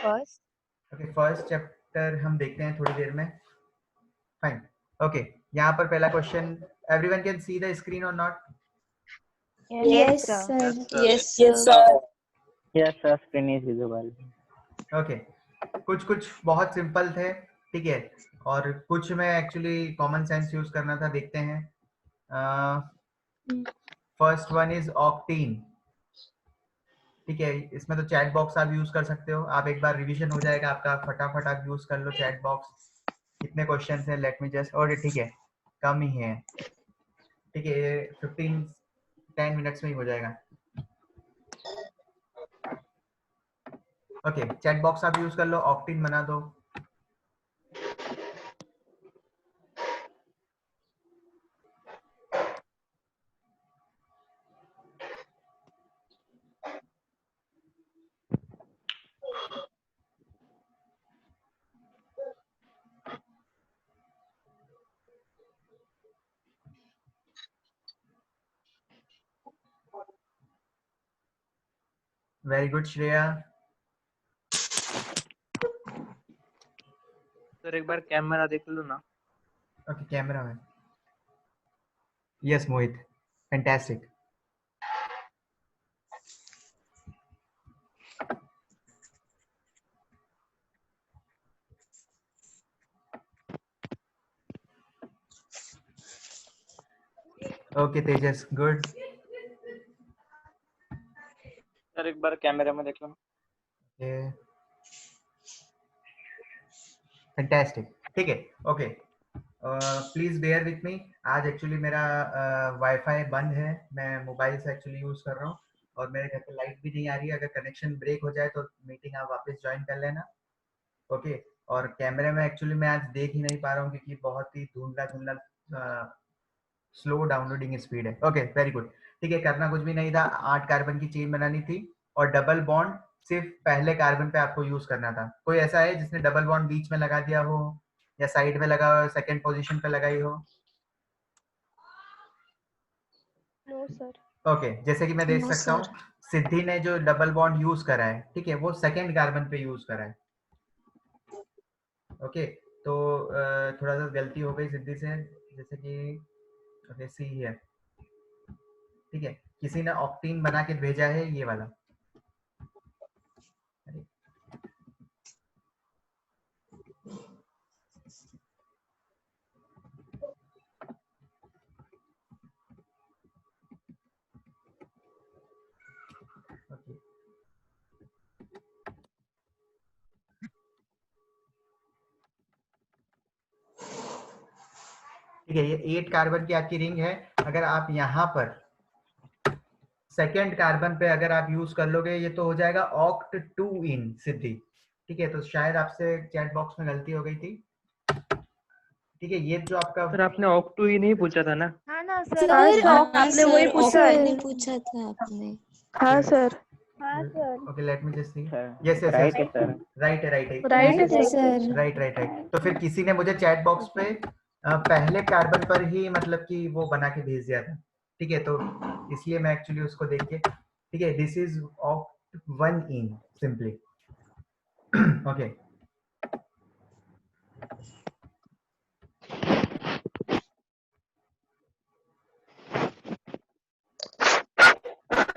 First. Okay, first chapter हम देखते हैं थोड़ी देर में। फाइन। ओके, यहाँ पर पहला question, everyone can see the screen और not? Yes Yes, sir. sir. Yes, Yes, sir. sir. Yes, sir. Screen is visible. Okay, कुछ बहुत सिंपल थे, ठीक है, और कुछ में एक्चुअली कॉमन सेंस यूज करना था। देखते हैं। फर्स्ट वन इज ऑक्टीन, ठीक है। इसमें तो चैट बॉक्स आप यूज कर सकते हो। आप एक बार रिवीजन हो जाएगा आपका, फटाफट आप यूज कर लो चैट बॉक्स। कितने क्वेश्चन हैं, लेट मी जस्ट, और ठीक है, कम ही है, ठीक है, ये 10 मिनट्स में ही हो जाएगा। ओके, चैट बॉक्स आप यूज कर लो, ऑक्टीन बना दो। Very good Shreya. सर एक बार कैमरा देख लो ना। ओके, कैमरा में, yes Mohit, fantastic. Okay Tejas, good. Sir एक बार कैमरा में देख लो। फैंटास्टिक, ठीक है। Okay, please bear with me. आज एक्चुअली मेरा वाईफाई बंद है, मैं मोबाइल से एक्चुअली यूज कर रहा हूँ, और मेरे घर पे लाइट भी नहीं आ रही है। अगर कनेक्शन ब्रेक हो जाए तो मीटिंग आप वापस ज्वाइन कर लेना, ओके। और कैमरे में एक्चुअली मैं आज देख ही नहीं पा रहा हूँ, क्योंकि बहुत ही धुंधला धुंधला स्लो डाउनलोडिंग स्पीड है। ओके, वेरी गुड, ठीक है। करना कुछ भी नहीं था, 8 कार्बन की चेन बनानी थी, और डबल बॉन्ड सिर्फ पहले कार्बन पे आपको यूज करना था। कोई ऐसा है जिसने डबल बॉन्ड बीच में लगा दिया हो, या साइड में लगा हो, सेकंड पोजीशन पे लगाई हो? No sir. ओके, जैसे कि मैं देख No, सकता sir. हूँ, सिद्धि ने जो डबल बॉन्ड यूज करा है, ठीक है, वो सेकंड कार्बन पे यूज करा है। ओके, तो थोड़ा सा गलती हो गई सिद्धि से, जैसे कि ओके सी है, ठीक है। किसी ने ऑक्टीन बना के भेजा है, ये वाला। अरे, ओके, ठीक है, ये 8 कार्बन की आपकी रिंग है। अगर आप यहाँ पर सेकेंड कार्बन पे अगर आप यूज कर लोगे, ये तो हो जाएगा ऑक्ट 2 इन सिद्धि, ठीक है। तो शायद आपसे चैट बॉक्स में गलती हो गई थी, ठीक है। ये जो आपका, सर आपने ऑक्टू ही नहीं पूछा था ना? हाँ ना Sir, सर, आपने वही sir, पूछा है। नहीं पूछा था आपने। हाँ सर। हाँ sir. Okay, let me just see, sir, yes yes right है यस, सर। राइट है, राइट है, राइट है Right है sir. sir. Right right right. तो फिर किसी ने मुझे चैट बॉक्स पे पहले कार्बन पर ही मतलब कि वो बना के भेज दिया था, ठीक है। तो इसलिए मैं एक्चुअली उसको देख के, ठीक है, this is oct 1 in simply, okay.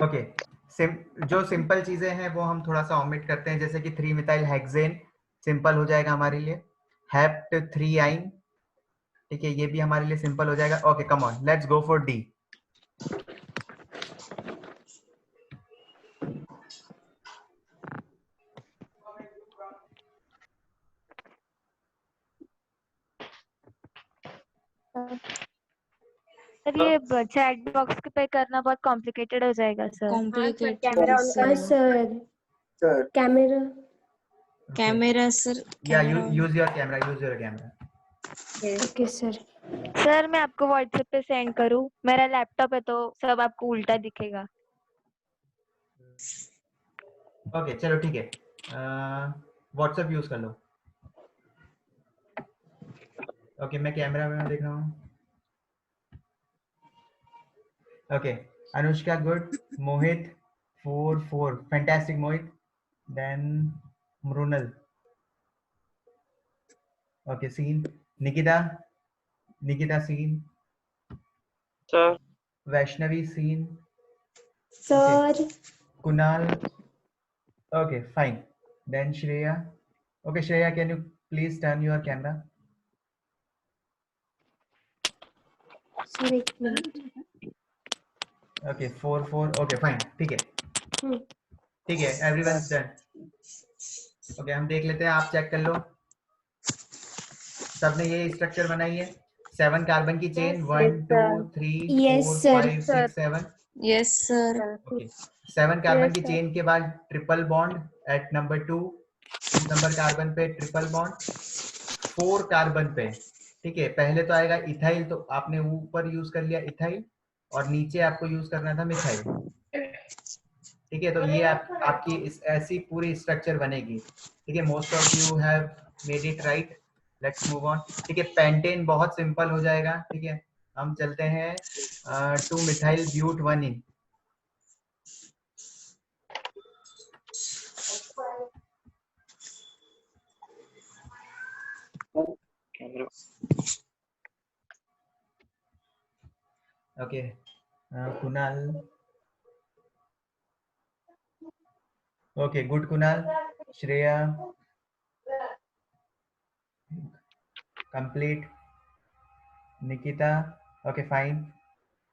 Okay, जो सिंपल चीजें हैं वो हम थोड़ा सा ओमिट करते हैं, जैसे कि 3 मिथाइल हेक्सेन सिंपल हो जाएगा हमारे लिए। हेप्ट 3 आइन, ठीक है, ये भी हमारे लिए सिंपल हो जाएगा। Okay, come on, let's go for D. Sir ये चैट बॉक्स पे करना बहुत कॉम्प्लिकेटेड हो जाएगा सर। Complicated कैमरा ऑन कर sir. Sir. Camera. Camera sir. या Camera on. Use your camera, use your camera. Okay sir. Sir मैं आपको व्हाट्सएप पे सेंड करूँ? मेरा लैपटॉप है तो सब आपको उल्टा दिखेगा। ओके, चलो ठीक है, व्हाट्सएप यूज कर लो। ओके, मैं कैमरा में देख रहा हूँ। Okay, Anushka good, Mohit 4 4, fantastic Mohit. Then Mrinal, okay seen, Nikita, Nikita seen, sir Vaishnavi seen, sir Kunal, okay fine, then Shreya, okay Shreya, can you please turn your camera? Sir एक मिनट. Okay 4 4, okay fine, ठीक है, हम्म. ठीक है, everyone's done. Okay हम देख लेते हैं, आप चेक कर लो, सबने ये स्ट्रक्चर बनाई है, 7 कार्बन की chain, 1 2 3 Yes, 4 sir. 5 6 7, Yes, sir. Okay 7 carbon Yes, की sir. चेन के बाद triple bond at number 2 number carbon पे ट्रिपल बॉन्ड, 4 कार्बन पे, ठीक है, पहले तो आएगा इथाइल, तो आपने ऊपर यूज कर लिया इथाइल और नीचे आपको यूज करना था मिथाइल, ठीक है, तो ये आपकी ऐसी पूरी स्ट्रक्चर बनेगी, ठीक है, most of you have made it right, let's move on, ठीक है, पेंटेन बहुत सिंपल हो जाएगा, ठीक है, हम चलते हैं 2 methyl but 1 yne, camera okay Kunal, okay good Kunal, Shreya complete, Nikita okay fine,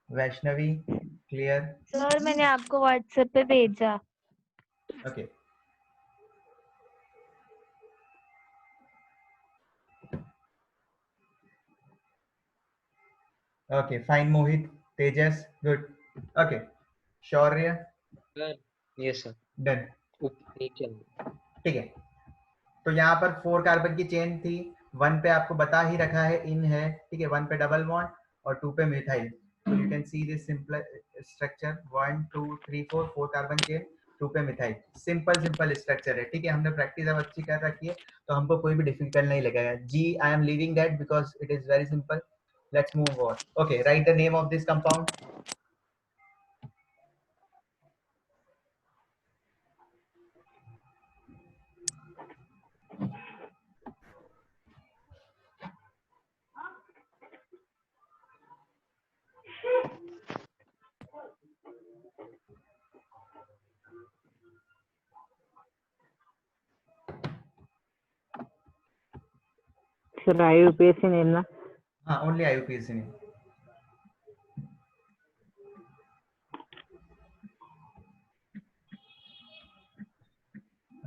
Vaishnavi clear, sir मैंने आपको व्हाट्सएप पे भेजा. Okay okay fine, Mohit, Tejas good, okay Shaurya sir yes sir done, नीचे ठीक है, तो यहाँ पर 4 कार्बन की चेन थी, 1 पे आपको बता ही रखा है इन है, ठीक है, 1 पे डबल बॉन्ड और 2 पे मिथाइल, तो you can see this simple structure 1 2 3 4 4 carbon chain 2 पे मिथाइल, सिंपल सिंपल स्ट्रक्चर है, ठीक है, हमने प्रैक्टिस अब अच्छी कर रखी है, तो हमको कोई भी डिफिकल्ट नहीं लगेगा, जी I am leaving that because it is very simple, let's move on, okay write the name of this compound, sir IUPAC name ना. हाँ only IUPAC name,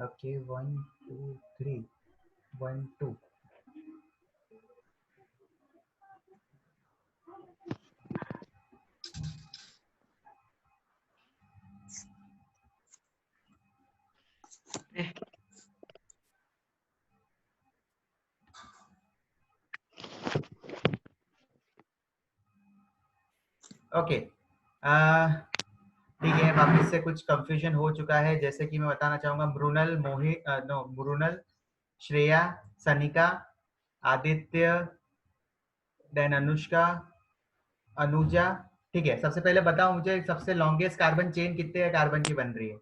okay 1 2 3 1 2, okay ठीक है, वापस से कुछ कंफ्यूजन हो चुका है, जैसे कि मैं बताना चाहूंगा, मृणाल, मोहित नो मृणाल, श्रेया, सनिका, आदित्य, देन अनुष्का, अनुजा, ठीक है, सबसे पहले बताओ मुझे सबसे लॉन्गेस्ट कार्बन चेन कितने कार्बन की बन रही है,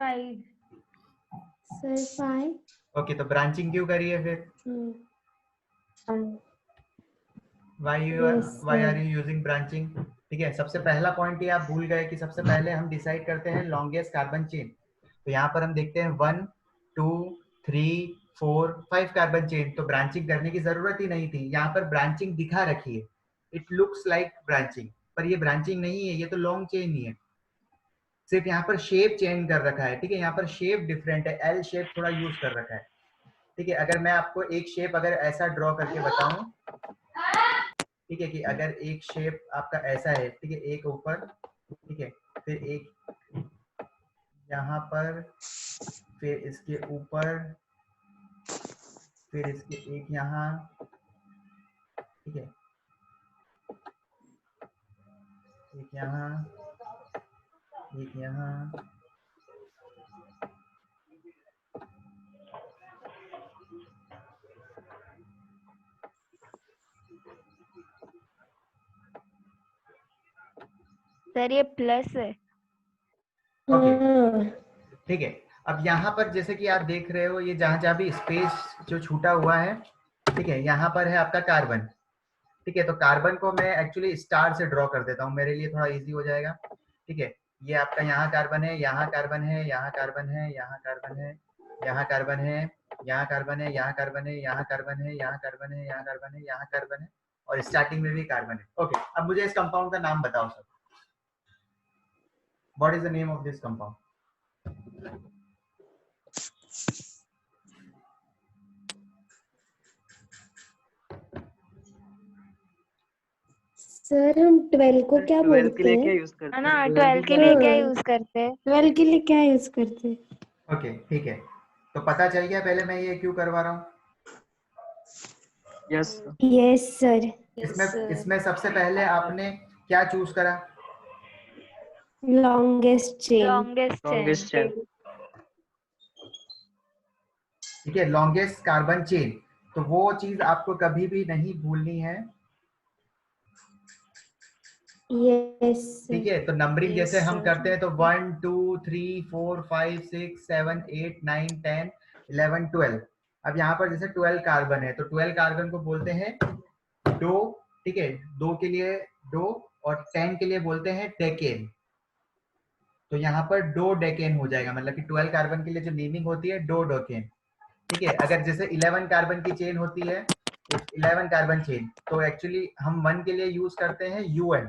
5. सर 5. ओके, तो ब्रांचिंग क्यों करी है फिर, why Yes, are sir. You using branching, ठीक है, सबसे पहला पॉइंट ये आप भूल गए कि सबसे पहले हम डिसाइड करते हैं लॉन्गेस्ट कार्बन चेन, तो यहाँ पर हम देखते हैं 1 2 3 4 5 कार्बन चेन, तो ब्रांचिंग करने की जरूरत ही नहीं थी, यहाँ पर ब्रांचिंग दिखा रखी है, इट लुक्स लाइक ब्रांचिंग, पर ये ब्रांचिंग नहीं है, ये तो लॉन्ग चेन ही है, सिर्फ यहाँ पर शेप चेंज कर रखा है, ठीक है, यहाँ पर शेप डिफरेंट है, एल शेप थोड़ा यूज कर रखा है, ठीक है, अगर मैं आपको एक शेप अगर ऐसा ड्रॉ करके बताऊं, ठीक है, कि अगर एक शेप आपका ऐसा है, ठीक है, एक ऊपर, ठीक है, फिर एक यहाँ पर, फिर इसके ऊपर, फिर इसके एक यहाँ, ठीक है, एक यहाँ, एक यहाँ, सर ये प्लस है. ओके हाँ. ठीक है, अब यहाँ पर जैसे कि आप देख रहे हो, ये जहां जहां भी स्पेस जो छूटा हुआ है, ठीक है, यहाँ पर है आपका कार्बन। ठीक है, तो कार्बन को मैं एक्चुअली स्टार से ड्रॉ कर देता हूँ, मेरे लिए थोड़ा इजी हो जाएगा। ठीक है, ये आपका यहाँ कार्बन है, यहाँ कार्बन है, यहाँ कार्बन है, यहाँ कार्बन है, यहाँ कार्बन है, यहाँ कार्बन है, यहाँ कार्बन है, यहाँ कार्बन है, यहाँ कार्बन है, यहाँ कार्बन है, यहाँ कार्बन है, और स्टार्टिंग में भी कार्बन है। ओके, अब मुझे इस कंपाउंड का नाम बताओ sir. What is the name of this compound? Sir हम 12 को क्या 12 के बोलते लिए क्या हैं? यूज करते है ना, हैं? 12 के लिए क्या हाँ। यूज करते हैं? 12 के लिए क्या यूज करते हैं? ओके, ठीक है, तो पता चल गया पहले मैं ये क्यों करवा रहा हूँ। Yes yes sir. इसमें सबसे पहले आपने क्या चूज करा? Longest chain. Longest chain. ठीक है, लॉन्गेस्ट कार्बन चेन, तो वो चीज आपको कभी भी नहीं भूलनी है। यस ठीक है, तो नंबरिंग Yes, जैसे हम sir. करते हैं तो 1 2 3 4 5 6 7 8 9 10 11 12। अब यहाँ पर जैसे 12 कार्बन है, तो 12 कार्बन को बोलते हैं डो। ठीक है, 2 के लिए डो, और 10 के लिए बोलते हैं डेकेन। तो यहाँ पर डो डेकेन हो जाएगा, मतलब कि 12 कार्बन के लिए जो नेमिंग होती है डो डेकेन। ठीक है, अगर जैसे 11 कार्बन की चेन होती है, 11 कार्बन चेन, तो एक्चुअली हम 1 के लिए यूज करते हैं UN।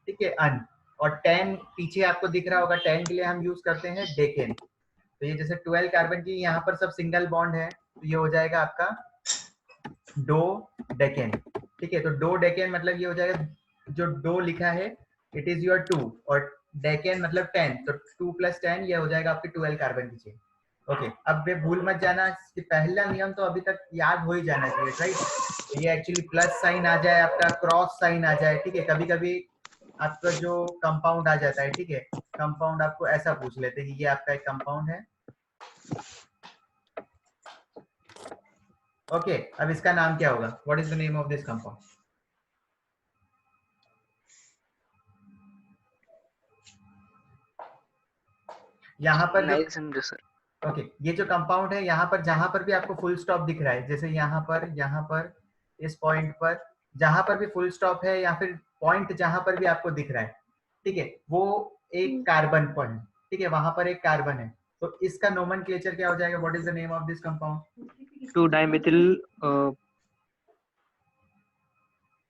ठीक है, अन, और 10 पीछे आपको दिख रहा होगा, 10 के लिए हम यूज करते हैं डेकेन। तो ये जैसे 12 कार्बन की यहाँ पर सब सिंगल बॉन्ड है, तो ये हो जाएगा आपका डो डेकेन। ठीक है, तो डो डेकेन मतलब ये हो जाएगा, जो डो लिखा है इट इज योर 2, और डेकेन मतलब 10, तो 2 + 10 ये हो जाएगा आपकी 12 कार्बन की चेन। ओके, अब वे भूल मत जाना कि पहला नियम तो अभी तक याद हो ही जाना चाहिए, राइट। ये एक्चुअली प्लस साइन आ जाए, आपका क्रॉस साइन आ जाए। ठीक है, कभी कभी आपका जो कंपाउंड आ जाता है, ठीक है, कंपाउंड आपको ऐसा पूछ लेते हैं कि ये आपका एक कंपाउंड है। ओके, अब इसका नाम क्या होगा? What is the name of this compound? यहाँ पर नाइल समझो सर। ओके, ये जो कंपाउंड है, यहाँ पर जहां पर भी आपको फुल स्टॉप दिख रहा है, जैसे यहाँ पर इस पॉइंट पर जहां पर भी फुल स्टॉप है, या फिर पॉइंट जहां पर भी आपको दिख रहा है, ठीक है, वो एक कार्बन पॉइंट। ठीक है, वहां पर एक कार्बन है, तो इसका नोमेनक्लेचर क्या हो जाएगा? What is the name of this compound? 2-dimethyl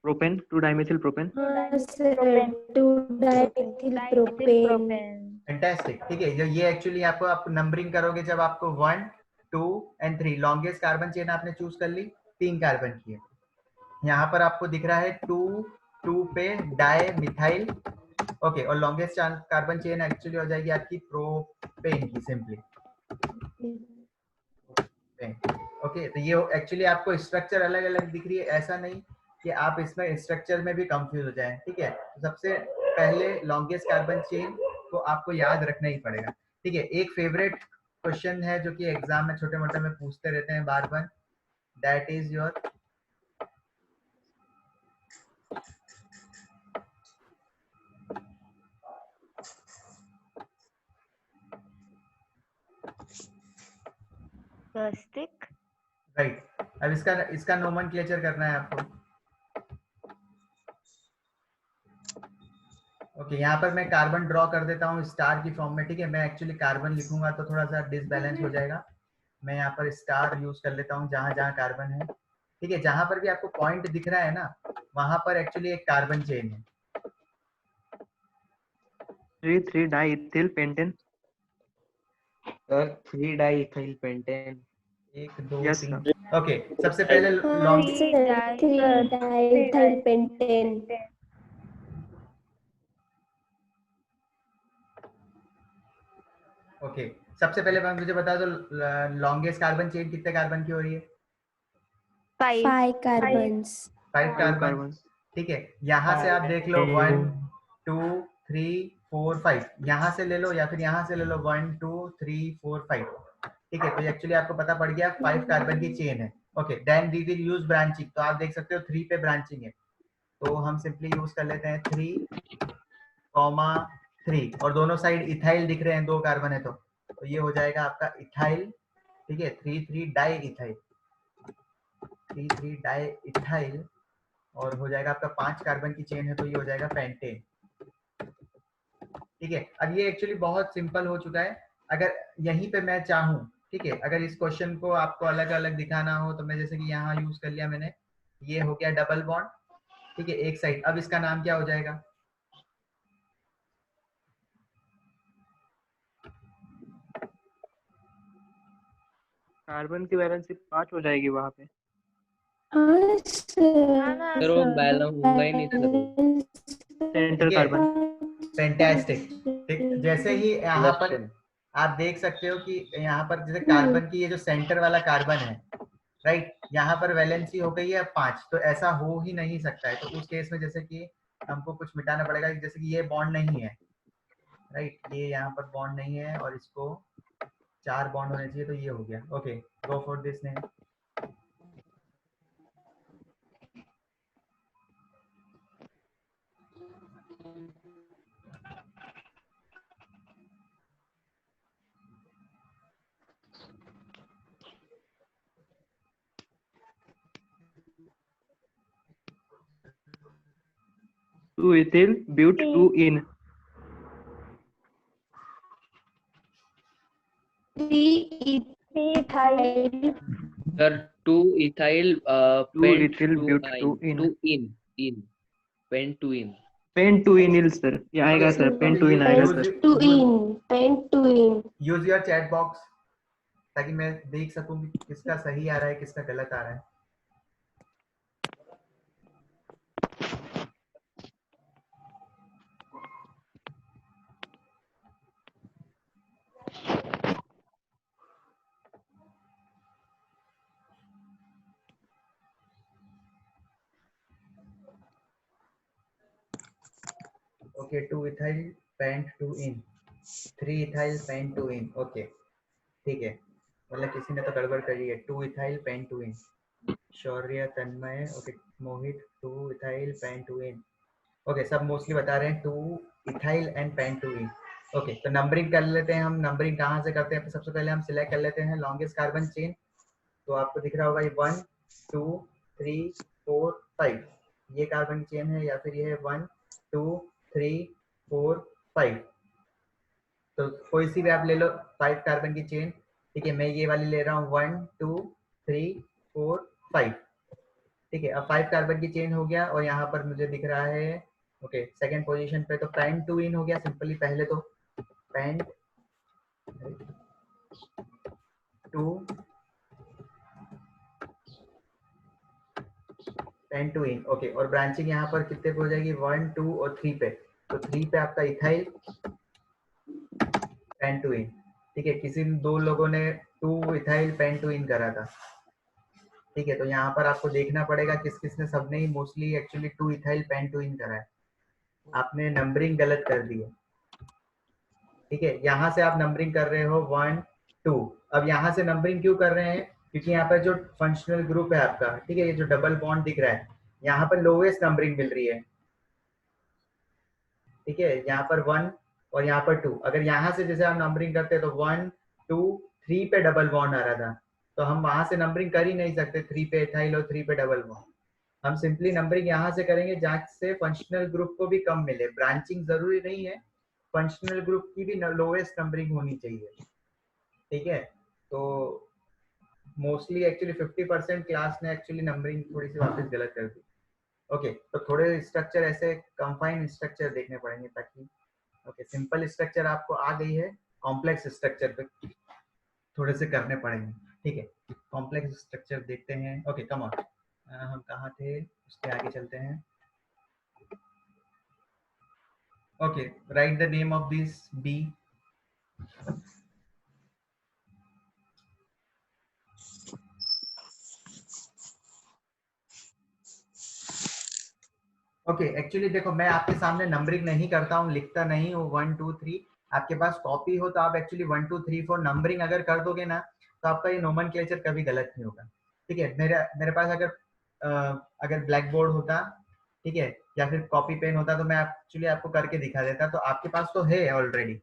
propane. 2-dimethyl propane. हाँ सर, 2-डाइमिथिल प्रोपेन। फैंटास्टिक। ठीक है, ये एक्चुअली आप नंबरिंग करोगे, जब आपको 1 2 एंड 3 लॉन्गेस्ट कार्बन चेन आपने चूज कर ली, 3 कार्बन की है। यहाँ पर आपको दिख रहा है 2 पे डाई मिथाइल। ओके, और लॉन्गेस्ट कार्बन चेन एक्चुअली हो जाएगी आपकी प्रोपेन की, सिंपली। ओके, तो ये एक्चुअली आपको स्ट्रक्चर अलग अलग दिख रही है, ऐसा नहीं कि आप इसमें स्ट्रक्चर में भी कंफ्यूज हो जाएं। ठीक है, तो सबसे पहले लॉन्गेस्ट कार्बन चेन को आपको याद रखना ही पड़ेगा। ठीक है, एक फेवरेट क्वेश्चन है जो कि एग्जाम में छोटे मोटे में पूछते रहते हैं बार बार, that is your swastik. Right. अब इसका नोमेनक्लेचर करना है आपको। ओके, यहाँ पर मैं कार्बन ड्रॉ कर देता हूँ स्टार की फॉर्म में। ठीक है, मैं एक्चुअली कार्बन लिखूंगा तो थोड़ा सा डिसबैलेंस हो जाएगा, मैं यहाँ पर स्टार यूज कर लेता हूँ जहां जहां कार्बन है। ठीक है, जहां पर भी आपको पॉइंट दिख रहा है ना, वहां पर एक्चुअली एक कार्बन चेन है। 3-3-diethyl pentane। Sir 3-diethyl pentane। 1 2 Yes, 3। Okay, सबसे पहले हाँ लॉन्ग सर, 3-डाइथिल पेंटेन। ओके, सबसे पहले मुझे बता दो, लॉन्गेस्ट कार्बन चेन कितने कार्बन की हो रही है? 5 कार्बन्स। 5 कार्बन। कार्बन। ठीक है, यहाँ से आप देख लो 1 2 3 4 5, यहाँ से ले लो या फिर यहाँ से ले लो 1 2 3 4 5। ठीक है, तो एक्चुअली आपको पता पड़ गया 5 कार्बन की चेन है। Okay, then we will use branching, तो आप देख सकते हो 3 पे ब्रांचिंग है, तो हम सिंपली यूज कर लेते हैं 3, 3, और दोनों साइड इथाइल दिख रहे हैं, 2 कार्बन है, तो तो ये हो जाएगा आपका इथाइल, ठीक है, 3,3 डाई इथाइल, 3,3 डाई इथाइल, और हो जाएगा आपका 5 कार्बन की चेन है तो ये हो जाएगा पेंटेन। ठीक है, अब ये एक्चुअली बहुत सिंपल हो चुका है। अगर यहीं पे मैं चाहूँ, ठीक है, अगर इस क्वेश्चन को आपको अलग अलग दिखाना हो तो मैं जैसे कि यहाँ यूज कर लिया मैंने, ये हो गया डबल बॉन्ड, ठीक है, एक साइड। अब इसका नाम क्या हो जाएगा? कार्बन की वैलेंसी 5 हो जाएगी वहां पे। हाँ ना सर वो बैलेंस होगा ही नहीं सर वो। सेंटर ठीक है, कार्बन। फैंटास्टिक। ठीक, जैसे ही यहाँ पर Election। आप देख सकते हो कि यहाँ पर जैसे कार्बन की ये जो सेंटर वाला कार्बन है, राइट, यहाँ पर वैलेंसी हो गई है 5, तो ऐसा हो ही नहीं सकता है। तो उस केस में जैसे कि हमको कुछ मिटाना पड़ेगा, जैसे कि ये बॉन्ड नहीं है, राइट, ये यहाँ पर बॉन्ड नहीं है और इसको 4 बॉन्ड होने चाहिए, तो ये हो गया। Okay, go for this name. Two ethyl but 2 yne. 3 sir 2 ethyl 2 pent ethyl 2 but 2 yne. 2 yne pent 2 yne. Pent 2 yne sir, ये आएगा सर, पेन 2 इन आएगा sir. Use your chat box ताकि मैं देख सकूं कि किसका सही आ रहा है किसका गलत आ रहा है। Okay, 2 ethyl pent 2 yne, 3 ethyl pent 2 yne. Okay, ठीक है, मतलब किसी ने तो गड़बड़ करी है। 2 ethyl pent 2 yne, Shaurya, Tanmay, okay, Mohit, 2 ethyl pent 2 yne. Okay, सब मोस्टली बता रहे हैं 2 ethyl and pent 2 yne. Okay, तो नंबरिंग कर लेते हैं हम। नंबरिंग कहाँ से करते हैं? तो सबसे पहले हम सिलेक्ट कर लेते हैं लॉन्गेस्ट कार्बन चेन। तो आपको दिख रहा होगा ये 1 2 3 4 5, ये कार्बन चेन है, या फिर ये है 1 2 3 4 5। तो कोई सी भी आप ले लो 5 कार्बन की चेन, ठीक है। मैं ये वाली ले रहा हूँ 1 2 3 4 5, ठीक है। अब 5 कार्बन की चेन हो गया और यहाँ पर मुझे दिख रहा है, ओके, सेकंड पोजीशन पे तो पेंट 2 इन हो गया सिंपली। पहले तो पेंट 2 इन, ओके। और ब्रांचिंग यहाँ पर कितने पे हो जाएगी? 1 2 और 3 पे। तो 3 पे आपका इथाइल पेंट 2 इन, ठीक है। किसी दो लोगों ने 2 इथाइल पेंट 2 इन करा था, ठीक है। तो यहाँ पर आपको देखना पड़ेगा किस किस ने, सबने ही मोस्टली एक्चुअली 2 इथाइल पेंट 2 इन करा है। आपने नंबरिंग गलत कर दी है, ठीक है। यहाँ से आप नंबरिंग कर रहे हो 1 2। अब यहाँ से नंबरिंग क्यों कर रहे हैं? क्योंकि यहाँ पर जो फंक्शनल ग्रुप है आपका, ठीक है, ये जो डबल बॉन्ड दिख रहा है, यहाँ पर लोवेस्ट नंबरिंग मिल रही है, ठीक है। यहाँ पर 1 और यहाँ पर 2। अगर यहाँ से जैसे आप नंबरिंग करते तो 1 2 3 पे डबल बॉन्ड आ रहा था, तो हम वहां से नंबरिंग कर ही नहीं सकते 3 पे इथाइल और 3 पे डबल बॉन्ड। हम सिंपली नंबरिंग यहाँ से करेंगे जहाँ से फंक्शनल ग्रुप को भी कम मिले। ब्रांचिंग जरूरी नहीं है, फंक्शनल ग्रुप की भी लोवेस्ट नंबरिंग होनी चाहिए, ठीक है। तो मोस्टली एक्चुअली 50% क्लास ने एक्चुअली नंबरिंग थोड़ी सी वापस गलत कर दी। ओके, तो थोड़े स्ट्रक्चर ऐसे कंफाइन स्ट्रक्चर देखने पड़ेंगे ताकि, ओके, सिंपल स्ट्रक्चर आपको आ गई है, कॉम्प्लेक्स स्ट्रक्चर पे थोड़े से करने पड़ेंगे, ठीक है। कॉम्प्लेक्स स्ट्रक्चर देखते हैं। ओके, कम ऑन, हम कहाँ थे, उसके आगे चलते हैं। Okay, write the name of this be. Okay, actually देखो, मैं आपके सामने नंबरिंग नहीं करता हूँ, लिखता नहीं हूँ 1 2 3। आपके पास कॉपी हो तो आप एक्चुअली 1 2 3 4 नंबरिंग अगर कर दोगे ना, तो आपका ये नोमेनक्लेचर कभी गलत नहीं होगा, ठीक है। मेरे पास अगर ब्लैक बोर्ड होता, ठीक है, या फिर कॉपी पेन होता, तो मैं एक्चुअली आपको करके दिखा देता। तो आपके पास तो है ऑलरेडी,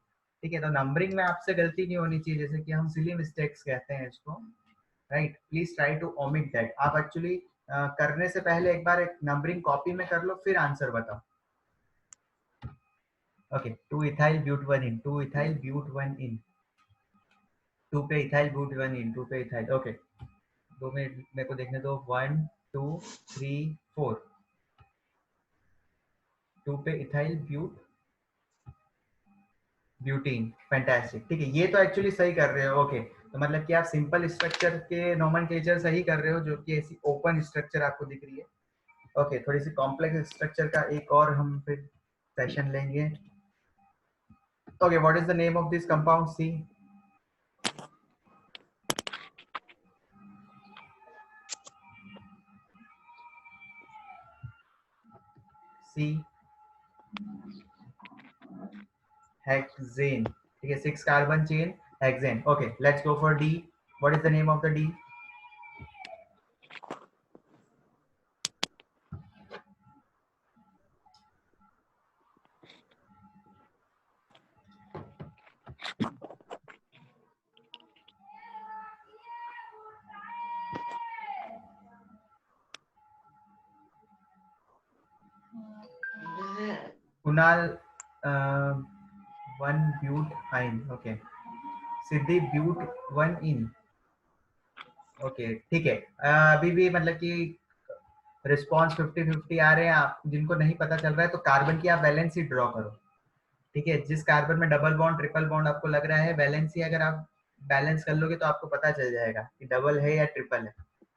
ठीक है, तो नंबरिंग में आपसे गलती नहीं होनी चाहिए, जैसे कि हम सिली मिस्टेक्स कहते हैं इसको, right. Please try to omit that. आप एक्चुअली करने से पहले एक बार एक नंबरिंग कॉपी में कर लो, फिर आंसर बताओ। Okay, 2 ethyl but 1 yne, 2 ethyl but 1 yne, 2 पे इथाइल ब्यूट 1 इन, 2 पे इथाइल। ओके, दो में मेरे को देखने दो, 1 2 3 4, 2 पे इथाइल ब्यूटीन, फैंटास्टिक। ठीक है, ये तो एक्चुअली सही कर रहे हो। ओके, तो मतलब कि आप सिंपल स्ट्रक्चर के नोमेनक्लेचर सही कर रहे हो, जो कि ऐसी ओपन स्ट्रक्चर आपको दिख रही है। ओके, थोड़ी सी कॉम्प्लेक्स स्ट्रक्चर का एक और हम फिर सेशन लेंगे। Okay, what is the name of this compound? C hexane. ठीक है, 6 carbon chain hexane. Okay, let's go for D. What is the name of the D? Kunal 1 but yne. Okay, Siddhi ब्यूट 1 in. Okay, ठीक है। अभी भी मतलब कि response 50-50 आ रहे हैं। आप जिनको नहीं पता चल रहा है तो कार्बन की आप वैलेंसी ड्रॉ करो। ठीक है, जिस कार्बन में डबल बॉन्ड ट्रिपल बॉन्ड आपको लग रहा है, वैलेंसी अगर आप बैलेंस कर लोगे तो आपको पता चल जाएगा कि डबल है या ट्रिपल है।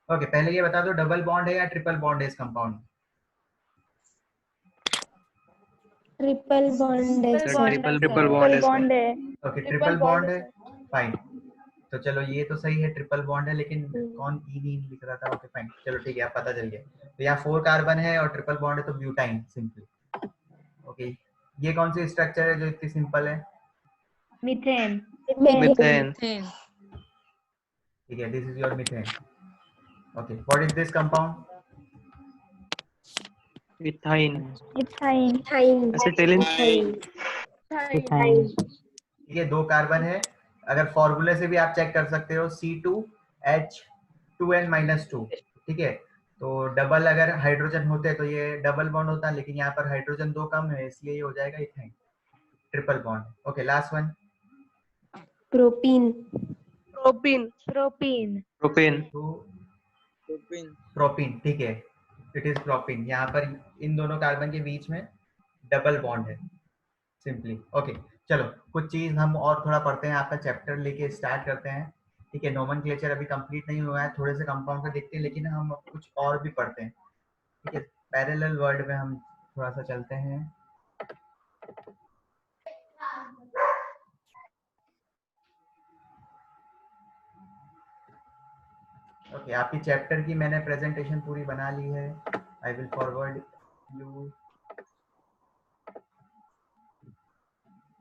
ओके, पहले ये बता दो, डबल बॉन्ड है या ट्रिपल बॉन्ड है इस कंपाउंड में? ट्रिपल बॉन्ड है ट्रिपल सर। बॉन्ड है ट्रिपल सर। बॉन्ड है ओके, ट्रिपल बॉन्ड है, फाइन। तो चलो ये तो सही है, ट्रिपल बॉन्ड है, लेकिन कौन ई नहीं लिख रहा था? ओके फाइन, चलो ठीक है, आप पता चल गया। तो यहाँ 4 कार्बन है और ट्रिपल बॉन्ड है, तो ब्यूटाइन सिंपली। ओके, ये कौन सी स्ट्रक्चर है जो इतनी सिंपल है? मीथेन। मीथेन ठीक है, this is your methane. Okay, what is this compound? Ethyne ethyne. Acetylene ठीक है, 2 कार्बन है। अगर फॉर्मूले से भी आप चेक कर सकते हो, C2H2N-2। ठीक है, तो डबल अगर हाइड्रोजन होते तो ये डबल बॉन्ड होता, लेकिन यहाँ पर हाइड्रोजन 2 कम है, इसलिए ये हो जाएगा ethyne, triple bond. Okay, last one. Propene propene. Propane propene, ठीक है, इट इज प्रोपीन। यहाँ पर इन दोनों कार्बन के बीच में डबल बॉन्ड है सिंपली। ओके, चलो कुछ चीज हम और थोड़ा पढ़ते हैं, आपका चैप्टर लेके स्टार्ट करते हैं। ठीक है, नोमेनक्लेचर अभी कंप्लीट नहीं हुआ है, थोड़े से कंपाउंड का देखते हैं, लेकिन हम कुछ और भी पढ़ते हैं। ठीक है, पैरेलल वर्ड में हम थोड़ा सा चलते हैं। ओके, आपकी चैप्टर की मैंने प्रेजेंटेशन पूरी बना ली है। I will forward you